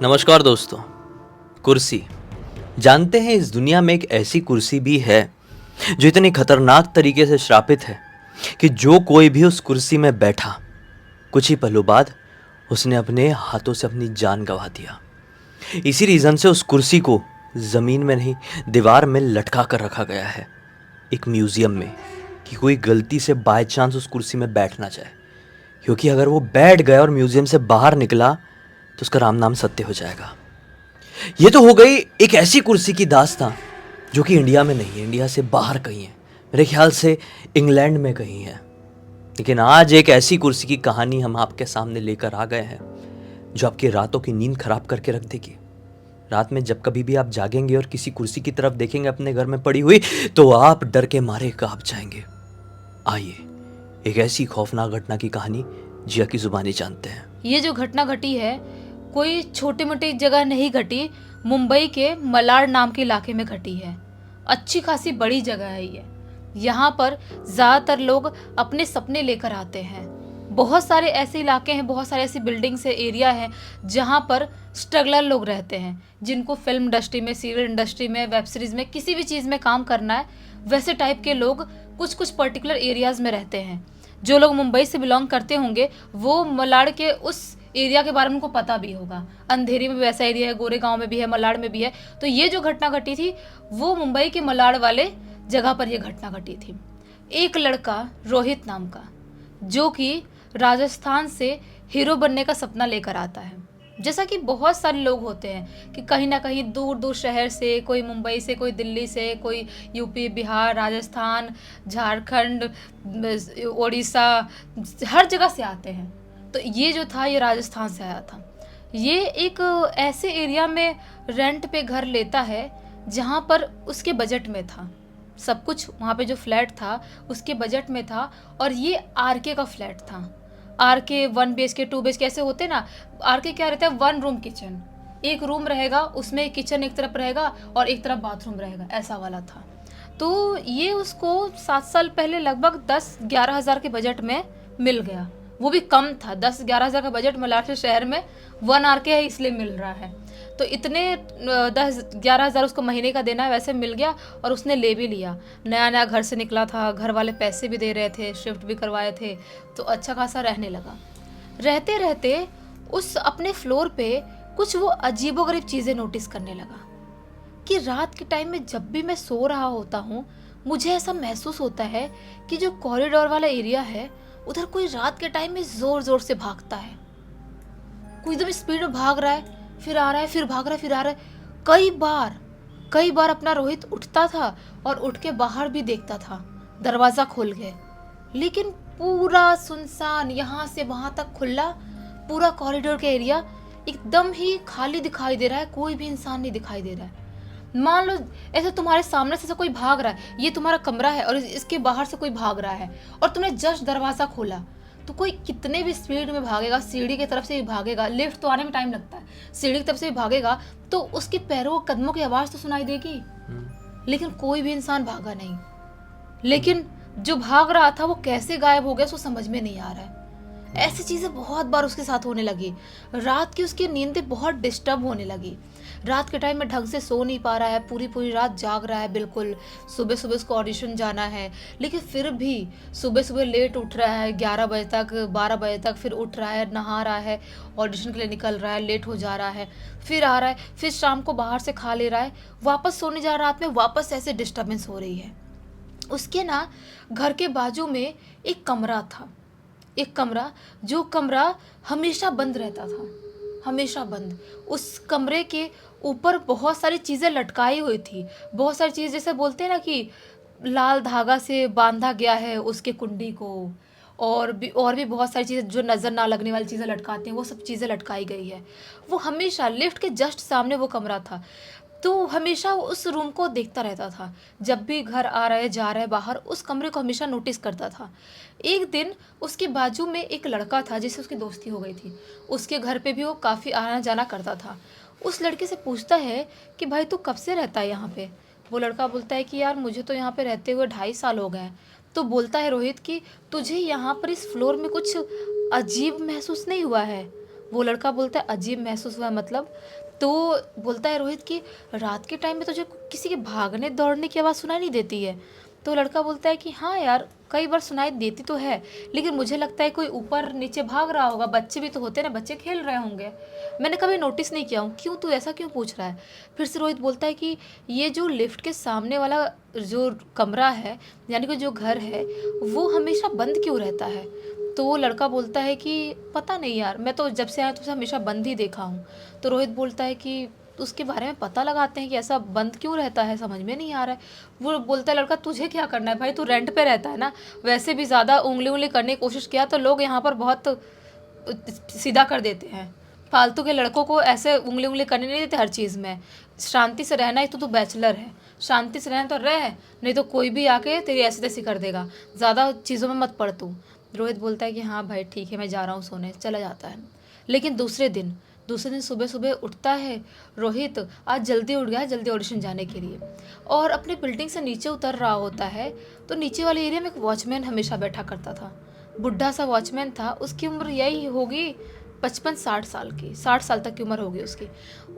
नमस्कार दोस्तों। कुर्सी। जानते हैं इस दुनिया में एक ऐसी कुर्सी भी है जो इतनी खतरनाक तरीके से श्रापित है कि जो कोई भी उस कुर्सी में बैठा कुछ ही पलों बाद उसने अपने हाथों से अपनी जान गंवा दिया। इसी रीज़न से उस कुर्सी को ज़मीन में नहीं दीवार में लटका कर रखा गया है एक म्यूज़ियम में, कि कोई गलती से बाय चांस उस कुर्सी में बैठ ना जाए, क्योंकि अगर वो बैठ गया और म्यूज़ियम से बाहर निकला तो उसका राम नाम सत्य हो जाएगा। ये तो हो गई एक ऐसी कुर्सी की दास्तां जो कि इंडिया में नहीं है, इंडिया से बाहर कहीं है, मेरे ख्याल से इंग्लैंड में कहीं है। लेकिन आज एक ऐसी कुर्सी की कहानी हम आपके सामने लेकर आ गए हैं जो आपकी रातों की नींद खराब करके रख देगी। रात में जब कभी भी आप जागेंगे और किसी कुर्सी की तरफ देखेंगे अपने घर में पड़ी हुई, तो आप डर के मारे कांप जाएंगे। आइए एक ऐसी खौफनाक घटना की कहानी जिया की जुबानी जानते हैं। ये जो घटना घटी है कोई छोटी मोटी जगह नहीं घटी, मुंबई के मलाड नाम के इलाके में घटी है। अच्छी खासी बड़ी जगह है ये। यहाँ पर ज़्यादातर लोग अपने सपने लेकर आते हैं। बहुत सारे ऐसे इलाके हैं, बहुत सारे ऐसी बिल्डिंग्स है, एरिया है जहाँ पर स्ट्रगलर लोग रहते हैं, जिनको फिल्म इंडस्ट्री में, सीरियल इंडस्ट्री में, वेब सीरीज़ में, किसी भी चीज़ में काम करना है। वैसे टाइप के लोग कुछ कुछ पर्टिकुलर एरियाज़ में रहते हैं। जो लोग मुंबई से बिलोंग करते होंगे वो मलाड के उस एरिया के बारे में उनको पता भी होगा। अंधेरी में भी वैसा एरिया है, गोरेगांव में भी है, मलाड में भी है। तो ये जो घटना घटी थी वो मुंबई के मलाड वाले जगह पर ये घटना घटी थी। एक लड़का रोहित नाम का, जो कि राजस्थान से हीरो बनने का सपना लेकर आता है। जैसा कि बहुत सारे लोग होते हैं कि कहीं ना कहीं दूर दूर शहर से, कोई मुंबई से, कोई दिल्ली से, कोई यूपी, बिहार, राजस्थान, झारखंड, उड़ीसा, हर जगह से आते हैं। तो ये जो था ये राजस्थान से आया था। ये एक ऐसे एरिया में रेंट पे घर लेता है जहाँ पर उसके बजट में था सब कुछ। वहाँ पे जो फ्लैट था उसके बजट में था, और ये आरके का फ्लैट था। आरके 1 BHK 2 BHK ऐसे होते ना। आरके क्या रहता है, 1 रूम किचन, एक रूम रहेगा उसमें, किचन एक तरफ रहेगा और एक तरफ बाथरूम रहेगा, ऐसा वाला था। तो ये उसको 7 साल पहले लगभग 10-11 हज़ार के बजट में मिल गया। वो भी कम था, 10-11 हज़ार का बजट मलाड से शहर में 1 आरके है इसलिए मिल रहा है। तो इतने 10-11 हज़ार उसको महीने का देना है, वैसे मिल गया और उसने ले भी लिया। नया नया घर से निकला था, घर वाले पैसे भी दे रहे थे, शिफ्ट भी करवाए थे, तो अच्छा खासा रहने लगा। रहते रहते उस अपने फ्लोर पे कुछ वो अजीबोगरीब चीज़ें नोटिस करने लगा कि रात के टाइम में जब भी मैं सो रहा होता हूँ मुझे ऐसा महसूस होता है कि जो कॉरिडोर वाला एरिया है उधर कोई रात के टाइम में ज़ोर ज़ोर से भागता है। कोई एकदम स्पीड में भाग रहा है, फिर आ रहा है, फिर भाग रहा है, फिर आ रहा है। कई बार अपना रोहित उठता था और उठ के बाहर भी देखता था, दरवाज़ा खोल के, लेकिन पूरा सुनसान, यहाँ से वहाँ तक खुला पूरा कॉरिडोर का एरिया एकदम ही खाली दिखाई दे रहा है। कोई भी इंसान नहीं दिखाई दे रहा है। मान लो ऐसे तुम्हारे सामने से कोई भाग रहा है, ये तुम्हारा कमरा है और इसके बाहर से कोई भाग रहा है और तुमने जस्ट दरवाज़ा खोला, तो कोई कितने भी स्पीड में भागेगा, सीढ़ी की तरफ से भी भागेगा, लिफ्ट तो आने में टाइम लगता है, सीढ़ी की तरफ से भी भागेगा तो उसके पैरों कदमों की आवाज़ तो सुनाई देगी। लेकिन कोई भी इंसान भागा नहीं। लेकिन जो भाग रहा था वो कैसे गायब हो गया उसको समझ में नहीं आ रहा है। ऐसी चीज़ें बहुत बार उसके साथ होने लगी। रात की उसकी नींदें बहुत डिस्टर्ब होने लगी। रात के टाइम में ढंग से सो नहीं पा रहा है, पूरी पूरी रात जाग रहा है बिल्कुल। सुबह सुबह उसको ऑडिशन जाना है, लेकिन फिर भी सुबह सुबह लेट उठ रहा है, 11 बजे तक, 12 बजे तक, फिर उठ रहा है, नहा रहा है, ऑडिशन के लिए निकल रहा है, लेट हो जा रहा है, फिर आ रहा है, फिर शाम को बाहर से खा ले रहा है, वापस सोने जा रहा है, रात में वापस ऐसे डिस्टर्बेंस हो रही है। उसके ना घर के बाजू में एक कमरा था, एक कमरा, जो कमरा हमेशा बंद रहता था, हमेशा बंद। उस कमरे के ऊपर बहुत सारी चीज़ें लटकाई हुई थी, बहुत सारी चीज़, जैसे बोलते हैं ना कि लाल धागा से बांधा गया है उसके कुंडी को, और भी बहुत सारी चीज़ें जो नज़र ना लगने वाली चीज़ें लटकाते हैं, वो सब चीज़ें लटकाई गई है। वो हमेशा लिफ्ट के जस्ट सामने वो कमरा था, तो हमेशा वो उस रूम को देखता रहता था। जब भी घर आ रहे जा रहे बाहर, उस कमरे को हमेशा नोटिस करता था। एक दिन उसके बाजू में एक लड़का था जिससे उसकी दोस्ती हो गई थी, उसके घर पे भी वो काफ़ी आना जाना करता था। उस लड़के से पूछता है कि भाई तू कब से रहता है यहाँ पे? वो लड़का बोलता है कि यार मुझे तो यहाँ पे रहते हुए 2.5 साल हो गए हैं। तो बोलता है रोहित कि तुझे यहाँ पर इस फ्लोर में कुछ अजीब महसूस नहीं हुआ है? वो लड़का बोलता है अजीब महसूस हुआ मतलब। तो बोलता है रोहित कि रात के टाइम में तुझे किसी के भागने दौड़ने की आवाज़ सुनाई नहीं देती है? तो लड़का बोलता है कि हाँ यार, कई बार सुनाई देती तो है, लेकिन मुझे लगता है कोई ऊपर नीचे भाग रहा होगा, बच्चे भी तो होते हैं ना, बच्चे खेल रहे होंगे, मैंने कभी नोटिस नहीं किया हूँ। क्यों, तू ऐसा क्यों पूछ रहा है? फिर से रोहित बोलता है कि ये जो लिफ्ट के सामने वाला जो कमरा है, यानी कि जो घर है, वो हमेशा बंद क्यों रहता है? तो वो लड़का बोलता है कि पता नहीं यार, मैं तो जब से आया तो उसे हमेशा बंद ही देखा हूँ। तो रोहित बोलता है कि उसके बारे में पता लगाते हैं कि ऐसा बंद क्यों रहता है, समझ में नहीं आ रहा है। वो बोलता है लड़का तुझे क्या करना है भाई, तू रेंट पे रहता है ना, वैसे भी ज़्यादा उंगली उंगली करने की कोशिश किया तो लोग यहाँ पर बहुत सीधा कर देते हैं। फालतू के लड़कों को ऐसे उंगली उंगली करने नहीं देते हर चीज़ में। शांति से रहना है तो तू बैचलर है, शांति से रहना तो रह, नहीं तो कोई भी आके तेरी ऐसी तैसी कर देगा, ज़्यादा चीज़ों में मत पड़ तू। रोहित बोलता है कि हाँ भाई ठीक है, मैं जा रहा हूँ सोने, चला जाता है। लेकिन दूसरे दिन सुबह सुबह उठता है रोहित, आज जल्दी उठ गया है, जल्दी ऑडिशन जाने के लिए, और अपने बिल्डिंग से नीचे उतर रहा होता है। तो नीचे वाले एरिया में एक वॉचमैन हमेशा बैठा करता था, बुढ़ा सा वॉचमैन था, उसकी उम्र यही होगी 55-60 साल की, 60 साल तक की उम्र होगी उसकी।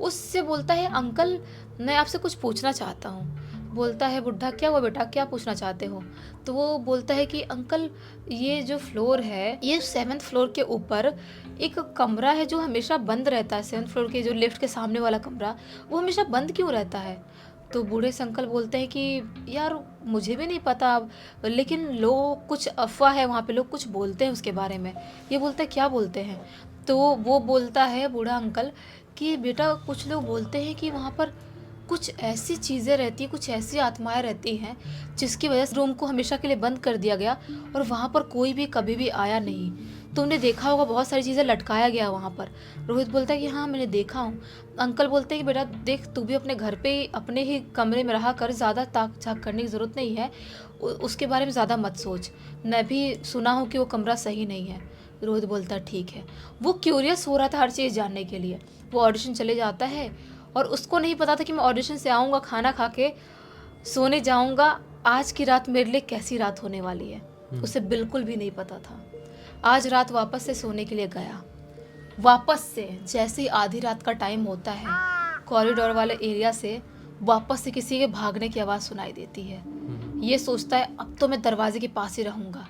उससे बोलता है अंकल मैं आपसे कुछ पूछना चाहता हूँ। बोलता है बुढ़ा क्या हुआ बेटा, क्या पूछना चाहते हो? तो वो बोलता है कि अंकल ये जो फ्लोर है, ये 7th फ्लोर के ऊपर एक कमरा है जो हमेशा बंद रहता है, 7th फ्लोर के जो लिफ्ट के सामने वाला कमरा, वो हमेशा बंद क्यों रहता है? तो बूढ़े से अंकल बोलते हैं कि यार मुझे भी नहीं पता, लेकिन लोग कुछ अफवाह है वहाँ पे, लोग कुछ बोलते हैं उसके बारे में। ये बोलते हैं क्या बोलते हैं? तो वो बोलता है बूढ़ा अंकल कि बेटा कुछ लोग बोलते हैं कि वहाँ पर कुछ ऐसी चीज़ें रहती हैं, कुछ ऐसी आत्माएं रहती हैं जिसकी वजह से रूम को हमेशा के लिए बंद कर दिया गया और वहाँ पर कोई भी कभी भी आया नहीं। तुमने देखा होगा बहुत सारी चीज़ें लटकाया गया वहाँ पर। रोहित बोलता है कि हाँ मैंने देखा हूँ। अंकल बोलते हैं कि बेटा देख, तू भी अपने घर पे ही अपने ही कमरे में रहा कर, ज़्यादा ताक झाक करने की ज़रूरत नहीं है, उसके बारे में ज़्यादा मत सोच, मैं भी सुना हूँ कि वो कमरा सही नहीं है। रोहित बोलता है ठीक है। वो क्यूरियस हो रहा था हर चीज़ जानने के लिए। वो ऑडिशन चले जाता है और उसको नहीं पता था कि मैं ऑडिशन से आऊँगा, खाना खा के सोने जाऊँगा, आज की रात मेरे लिए कैसी रात होने वाली है, उसे बिल्कुल भी नहीं पता था। आज रात वापस से सोने के लिए गया। वापस से जैसे ही आधी रात का टाइम होता है, कॉरिडोर वाले एरिया से वापस से किसी के भागने की आवाज़ सुनाई देती है। ये सोचता है अब तो मैं दरवाजे के पास ही रहूँगा।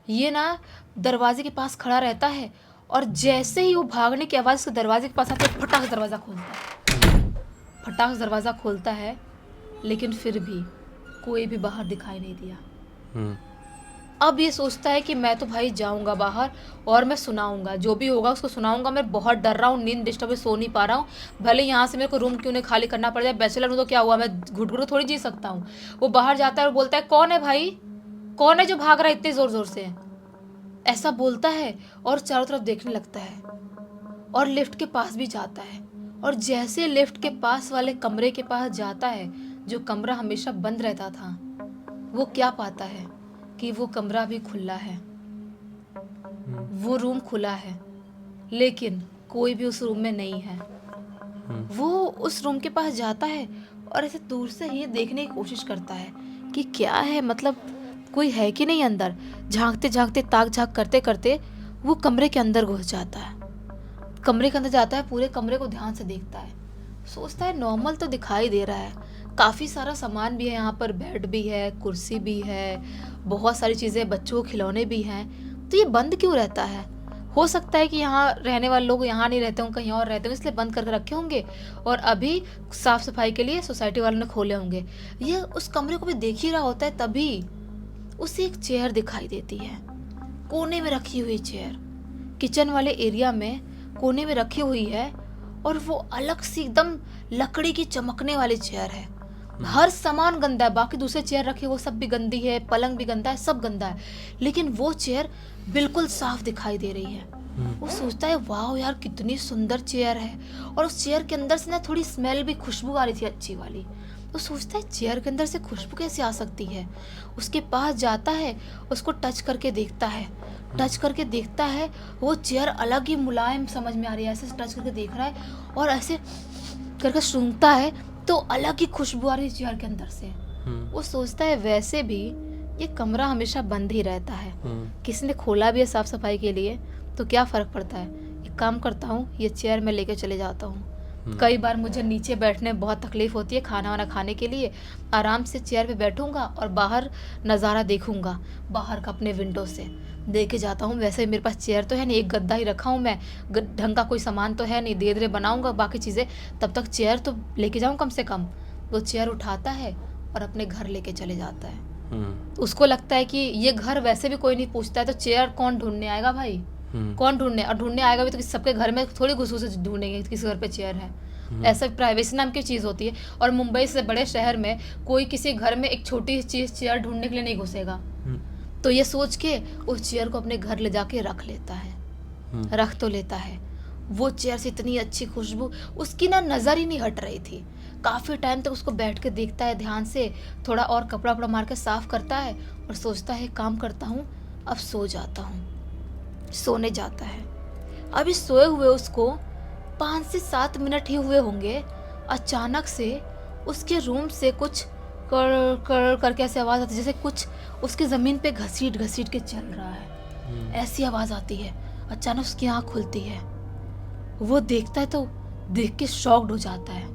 ये ना दरवाजे के पास खड़ा रहता है और जैसे ही वो भागने की आवाज़ उसके दरवाजे के पास आते है, फटाक से दरवाज़ा खोलता है। फटाक से दरवाज़ा खोलता है, लेकिन फिर भी कोई भी बाहर दिखाई नहीं दिया। अब ये सोचता है कि मैं तो भाई जाऊंगा बाहर और मैं सुनाऊंगा, जो भी होगा उसको सुनाऊंगा। मैं बहुत डर रहा हूँ, नींद डिस्टर्ब है, सो नहीं पा रहा हूँ, भले यहाँ से मेरे को रूम क्यों नहीं खाली करना पड़ जाए, बैचलर हूँ तो क्या हुआ, मैं घुट घुट थोड़ी जी सकता हूँ। वो बाहर जाता है और बोलता है कौन है भाई, कौन है जो भाग रहा है इतने ज़ोर ज़ोर से? ऐसा बोलता है और चारों तरफ देखने लगता है और लिफ्ट के पास भी जाता है। और जैसे लिफ्ट के पास वाले कमरे के पास जाता है, जो कमरा हमेशा बंद रहता था, वो क्या पाता है कि वो कमरा भी खुला है, वो रूम खुला है, लेकिन कोई भी उस रूम में नहीं है। वो उस रूम के पास जाता है और ऐसे दूर से ही देखने की कोशिश करता है कि क्या है, मतलब कोई है कि नहीं अंदर। झांकते झांकते, ताक झांक करते करते वो कमरे के अंदर घुस जाता है। कमरे के अंदर जाता है, पूरे कमरे को ध्यान से देखता है, सोचता है नॉर्मल तो दिखाई दे रहा है, काफ़ी सारा सामान भी है यहाँ पर, बेड भी है, कुर्सी भी है, बहुत सारी चीज़ें, बच्चों के खिलौने भी हैं, तो ये बंद क्यों रहता है? हो सकता है कि यहाँ रहने वाले लोग यहाँ नहीं रहते होंगे, कहीं और रहते होंगे, इसलिए बंद करके रखे होंगे और अभी साफ़ सफाई के लिए सोसाइटी वालों ने खोले होंगे। ये उस कमरे को भी देख ही रहा होता है, तभी उसे एक चेयर दिखाई देती है, कोने में रखी हुई चेयर, किचन वाले एरिया में कोने में रखी हुई है, और वो अलग सी एकदम लकड़ी की चमकने वाली चेयर है। हर सामान गंदा है, बाकी दूसरे चेयर रखे वो सब भी गंदी है, पलंग भी गंदा है, सब गंदा है, लेकिन वो चेयर बिल्कुल साफ दिखाई दे रही है। वो सोचता है वाह यार कितनी सुंदर चेयर है, और उस चेयर के अंदर से ना थोड़ी स्मेल भी, खुशबू आ रही थी अच्छी वाली। वो सोचता है चेयर के अंदर से खुशबू कैसे आ सकती है? उसके पास जाता है, उसको टच करके देखता है, टच करके देखता है, वो चेयर अलग ही मुलायम समझ में आ रही है, ऐसे टच करके देख रहा है और ऐसे करके सूंघता है तो अलग ही खुशबू आ रही है चेयर के अंदर से। वो सोचता है वैसे भी ये कमरा हमेशा बंद ही रहता है, किसी ने खोला भी है साफ सफाई के लिए, तो क्या फर्क पड़ता है, ये एक काम करता हूँ, ये चेयर मैं लेके चले जाता हूँ। कई बार मुझे नीचे बैठने में बहुत तकलीफ होती है खाना वाना खाने के लिए, आराम से चेयर पे बैठूंगा और बाहर नज़ारा देखूंगा, बाहर का अपने विंडो से देखे जाता हूँ। वैसे मेरे पास चेयर तो है नहीं, एक गद्दा ही रखा हूँ मैं, ढंग का कोई सामान तो है नहीं, धीरे धीरे बनाऊंगा बाकी चीज़ें, तब तक चेयर तो लेके जाऊँ कम से कम। वो चेयर उठाता है और अपने घर लेके चले जाता है। उसको लगता है कि ये घर वैसे भी कोई नहीं पूछता है, तो चेयर कौन ढूंढने आएगा भाई, कौन ढूंढने, और ढूंढने आएगा भी तो सबके घर में थोड़ी घुस घुस ढूंढेंगे किस घर पे चेयर है। ऐसा प्राइवेसी नाम की चीज़ होती है। और मुंबई से बड़े शहर में कोई किसी घर में एक छोटी चीज़ चेयर ढूंढने के लिए नहीं घुसेगा। तो ये सोच के उस चेयर को अपने घर ले जाके रख लेता है, रख तो लेता है। वो चेयर से इतनी अच्छी खुशबू उसकी ना नज़र ही नहीं हट रही थी। काफ़ी टाइम तक उसको बैठ के देखता है ध्यान से, थोड़ा और कपड़ा वपड़ा मार के साफ करता है और सोचता है काम करता हूँ, अब सो जाता हूँ। सोने जाता है। अभी सोए हुए उसको 5 से 7 मिनट ही हुए होंगे, अचानक से उसके रूम से कुछ कर कर करके ऐसी आवाज़ आती है जैसे कुछ उसके ज़मीन पे घसीट घसीट के चल रहा है। ऐसी आवाज़ आती है। अचानक उसकी आँख खुलती है, वो देखता है तो देख के शॉक्ड हो जाता है।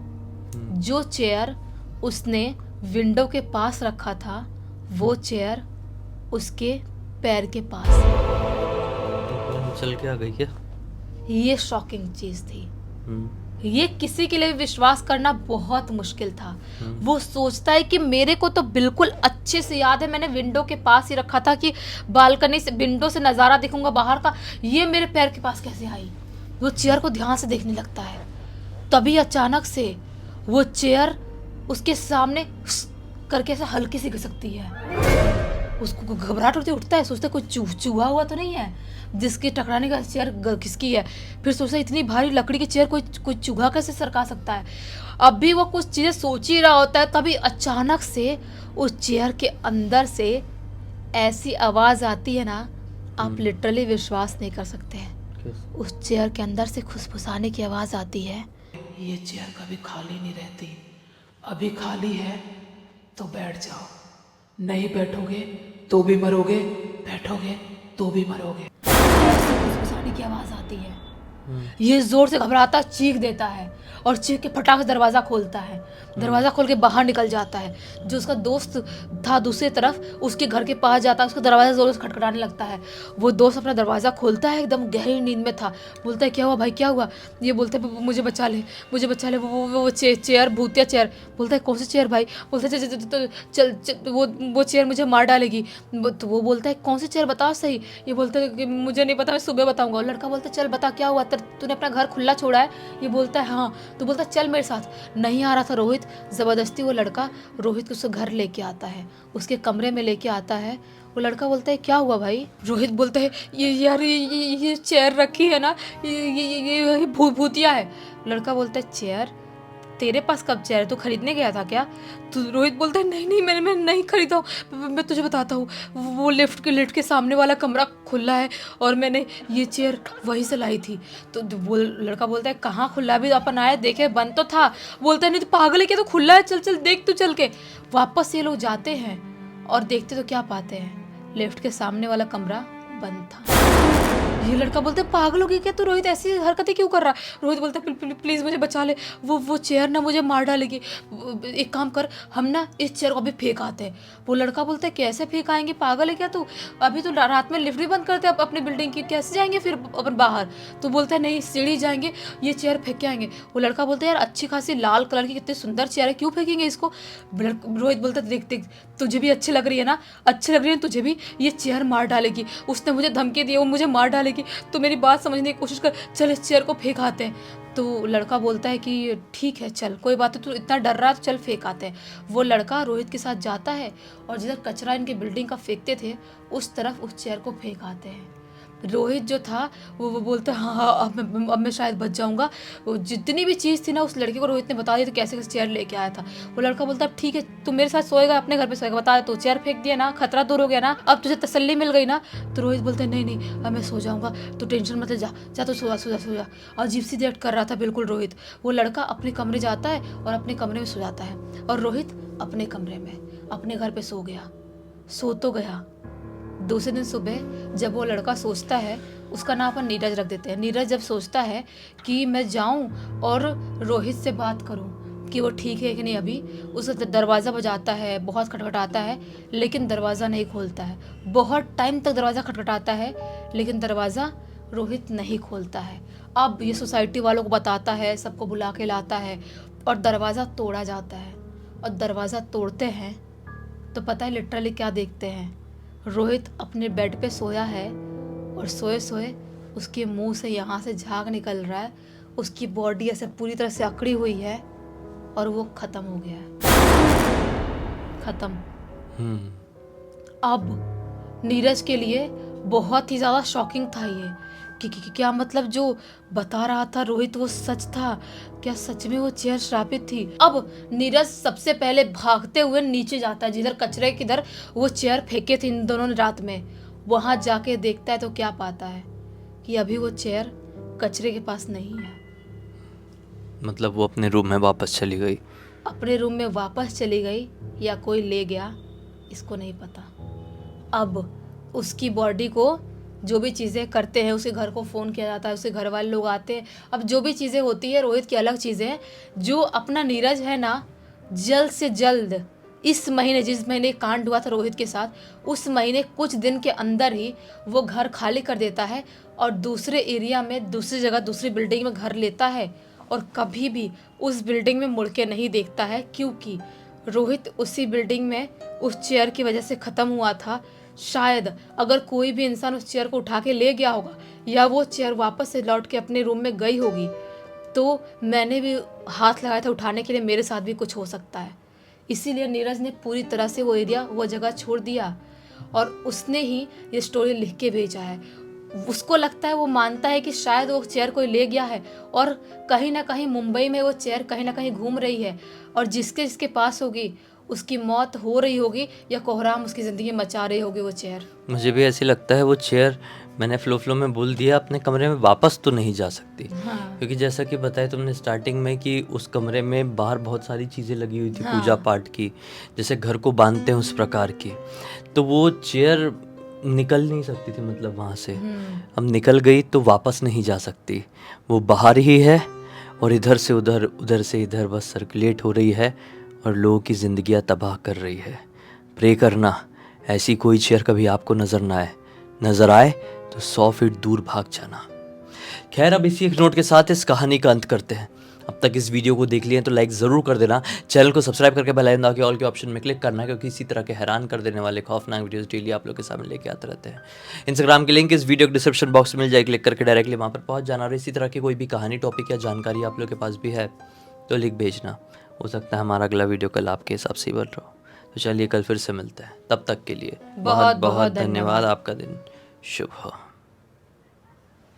जो चेयर उसने विंडो के पास रखा था, वो चेयर उसके पैर के पास है। चल के आ गई क्या? ये शॉकिंग चीज थी। ये किसी के लिए विश्वास करना बहुत मुश्किल था। वो सोचता है कि मेरे को तो बिल्कुल अच्छे से याद है, मैंने विंडो के पास ही रखा था कि बालकनी से विंडो से नज़ारा देखूंगा बाहर का, ये मेरे पैर के पास कैसे आई। वो चेयर को ध्यान से देखने लगता है। तभी अचानक से वो चेयर उसके सामने करके ऐसा हल्की सी घिसकती है। उसको घबराहट होती, उठता है, सोचता है कोई चूहा हुआ तो नहीं है जिसके टकराने का चेयर खिसकी है। फिर सोचता है इतनी भारी लकड़ी की चेयर कोई चूहा कैसे सरका सकता है। अब भी वो कुछ चीज़ें सोच ही रहा होता है, तभी अचानक से उस चेयर के अंदर से ऐसी आवाज़ आती है ना, आप लिटरली विश्वास नहीं कर सकते हैं। उस चेयर के अंदर से फुसफुसाने की आवाज़ आती है, ये चेयर कभी खाली नहीं रहती, अभी खाली है तो बैठ जाओ, नहीं बैठोगे तो भी मरोगे, बैठोगे तो भी मरोगे। फुसफुसाने की आवाज़ आती है। ये जोर से घबराता चीख देता है और चीख के फटाक से दरवाज़ा खोलता है। दरवाज़ा खोल के बाहर निकल जाता है। जो उसका दोस्त था दूसरी तरफ, उसके घर के पास जाता है, उसका दरवाज़ा जोर से खटखटाने लगता है। वो दोस्त अपना दरवाज़ा खोलता है, एकदम गहरी नींद में था। बोलता है क्या हुआ भाई, क्या हुआ? ये बोलता है मुझे बचा ले, मुझे बचा ले। वो चेयर, भूतिया चेयर। बोलता है कौन सी चेयर भाई? बोलता है चल वो चेयर मुझे मार डालेगी। तो वो बोलता है कौन सी चेयर, बताओ सही। ये बोलता है कि मुझे नहीं पता, मैं सुबह बताऊंगा। लड़का बोलता है चल बता क्या हुआ, तूने अपना घर खुला छोड़ा है? ये बोलता है हाँ। तो बोलता है चल मेरे साथ। नहीं आ रहा था रोहित, ज़बरदस्ती वो लड़का रोहित को उसके घर लेके आता है, उसके कमरे में लेके आता है। वो लड़का बोलता है क्या हुआ भाई? रोहित बोलता है ये यार ये चेयर रखी है ना, ये भूतिया है। लड़का बोलता है चेयर? तेरे पास कब चेयर है, तू खरीदने गया था क्या? तो रोहित बोलता है नहीं मैं नहीं खरीदा हूँ, मैं तुझे बताता हूँ। वो लिफ्ट के सामने वाला कमरा खुला है और मैंने ये चेयर वहीं से लाई थी। तो वो लड़का बोलता है कहाँ खुला? भी अपन आए देखे बंद तो था। बोलता है नहीं तो पागल है क्या, तो खुला है, चल देख तू चल के। वापस ये लोग जाते हैं और देखते तो क्या पाते हैं, लिफ्ट के सामने वाला कमरा बंद था। ये लड़का बोलते पागल हो गई क्या तू रोहित, ऐसी हरकतें क्यों कर रहा है? रोहित बोलता है प्लीज़ मुझे बचा ले, वो चेयर ना मुझे मार डालेगी। एक काम कर, हम ना इस चेयर को अभी फेंक आते हैं। वो लड़का बोलता है कैसे फेंक आएंगे, पागल है क्या तू? अभी तो रात में लिफ्ट भी बंद करते हैं अपनी बिल्डिंग की, कैसे जाएंगे फिर अपन बाहर? तो बोलता है नहीं सीढ़ी जाएंगे, ये चेयर फेंक के आएंगे। वो लड़का बोलता है यार अच्छी खासी लाल कलर की कितनी सुंदर चेयर है, क्यों फेंकेंगे इसको? रोहित बोलता है देख तुझे भी अच्छी लग रही है ना, अच्छी लग रही है तुझे भी, ये चेयर मार डालेगी, उसने मुझे धमकी दी, वो मुझे मार डालेगी, तो मेरी बात समझने की कोशिश कर, चल इस चेयर को फेंक आते हैं। तो लड़का बोलता है कि ठीक है चल कोई बात है, तू इतना डर रहा है तो चल फेंक आते हैं। वो लड़का रोहित के साथ जाता है और जिधर कचरा इनके बिल्डिंग का फेंकते थे उस तरफ उस चेयर को फेंक आते हैं। रोहित जो था वो बोलता है हाँ अब मैं शायद बच जाऊंगा। वो जितनी भी चीज़ थी ना उस लड़के को रोहित ने बता दी तो कैसे कैसे चेयर लेके आया था। वो लड़का बोलता है ठीक है तू मेरे साथ सोएगा, अपने घर पे सोएगा, बता दे, तो चेयर फेंक दिया ना, खतरा दूर हो गया ना, अब तुझे तसल्ली मिल गई ना। तो रोहित बोलता है नहीं अब मैं सो जाऊंगा, तो टेंशन मत ले, जा तो सो जा। अजीब सी एक्ट कर रहा था बिल्कुल रोहित। वो लड़का अपने कमरे जाता है और अपने कमरे में सो जाता है और रोहित अपने कमरे में अपने घर पे सो गया। सो तो गया, दूसरे दिन सुबह जब वो लड़का सोचता है, उसका नाम अपन नीरज रख देते हैं, नीरज जब सोचता है कि मैं जाऊं और रोहित से बात करूं कि वो ठीक है कि नहीं, अभी उसका दरवाज़ा बजाता है, बहुत खटखटाता है, लेकिन दरवाज़ा नहीं खोलता है। बहुत टाइम तक दरवाज़ा खटखटाता है, लेकिन दरवाज़ा रोहित नहीं खोलता है। अब ये सोसाइटी वालों को बताता है, सबको बुला के लाता है और दरवाज़ा तोड़ा जाता है। और दरवाज़ा तोड़ते हैं तो पता है लिटरली क्या देखते हैं, रोहित अपने बेड पे सोया है और सोए सोए उसके मुंह से यहाँ से झाग निकल रहा है, उसकी बॉडी ऐसे पूरी तरह से अकड़ी हुई है और वो ख़त्म हो गया है, ख़त्म। अब नीरज के लिए बहुत ही ज़्यादा शॉकिंग था ये कि क्या मतलब जो बता रहा था रोहित वो सच था, क्या सच में वो चेयर श्रापित थी। अब नीरज सबसे पहले भागते हुए नीचे जाता है, जिधर कचरे किधर वो चेयर फेंके थे इन दोनों ने रात में। वहाँ जाके देखता है तो क्या पाता है कि अभी वो चेयर कचरे के पास नहीं है। मतलब वो अपने रूम में वापस चली गई। अपने रूम में वापस चली गई या कोई ले गया, इसको नहीं पता। अब उसकी बॉडी को जो भी चीज़ें करते हैं, उसके घर को फ़ोन किया जाता है, उसके घर वाले लोग आते हैं। अब जो भी चीज़ें होती है रोहित की अलग चीज़ें हैं। जो अपना नीरज है ना, जल्द से जल्द इस महीने, जिस महीने कांड हुआ था रोहित के साथ, उस महीने कुछ दिन के अंदर ही वो घर खाली कर देता है और दूसरे एरिया में, दूसरी जगह, दूसरी बिल्डिंग में घर लेता है और कभी भी उस बिल्डिंग में मुड़ के नहीं देखता है, क्योंकि रोहित उसी बिल्डिंग में उस चेयर की वजह से ख़त्म हुआ था। शायद अगर कोई भी इंसान उस चेयर को उठा के ले गया होगा या वो चेयर वापस से लौट के अपने रूम में गई होगी, तो मैंने भी हाथ लगाया था उठाने के लिए, मेरे साथ भी कुछ हो सकता है। इसीलिए नीरज ने पूरी तरह से वो एरिया, वो जगह छोड़ दिया और उसने ही ये स्टोरी लिख के भेजा है। उसको लगता है, वो मानता है कि शायद वो चेयर कोई ले गया है और कहीं ना कहीं मुंबई में वो चेयर कहीं ना कहीं घूम रही है और जिसके जिसके पास होगी उसकी मौत हो रही होगी या कोहराम उसकी ज़िंदगी मचा रही होगी वो चेयर। मुझे भी ऐसे लगता है वो चेयर, मैंने फ्लो में बोल दिया, अपने कमरे में वापस तो नहीं जा सकती। हाँ। क्योंकि जैसा कि बताया तुमने स्टार्टिंग में कि उस कमरे में बाहर बहुत सारी चीज़ें लगी हुई थी, हाँ। पूजा पाठ की, जैसे घर को बांधते हैं उस प्रकार की। तो वो चेयर निकल नहीं सकती थी, मतलब वहाँ से अब निकल गई तो वापस नहीं जा सकती। वो बाहर ही है और इधर से उधर, उधर से इधर बस सर्कुलेट हो रही है और लोगों की ज़िंदगियाँ तबाह कर रही है। प्रे करना ऐसी कोई चेयर कभी आपको नज़र आए तो 100 फीट दूर भाग जाना। खैर, अब इसी एक नोट के साथ इस कहानी का अंत करते हैं। अब तक इस वीडियो को देख लिए तो लाइक ज़रूर कर देना, चैनल को सब्सक्राइब करके बेल आइकन दबा के ऑल के ऑप्शन में क्लिक करना, क्योंकि इसी तरह के हैरान कर देने वाले खौफनाक वीडियोस डेली आप लोग के सामने लेके आते रहते हैं। इंस्टाग्राम की लिंक इस वीडियो के डिस्क्रिप्शन बॉक्स में मिल जाए, क्लिक करके डायरेक्टली वहाँ पर पहुँच जाना। और इसी तरह की कोई भी कहानी, टॉपिक या जानकारी आप लोग के पास भी है तो लिख भेजना, हो सकता है हमारा अगला वीडियो कल आपके हिसाब से ही बन रहा हो। तो चलिए कल फिर से मिलते हैं, तब तक के लिए बहुत बहुत धन्यवाद। आपका दिन शुभ हो।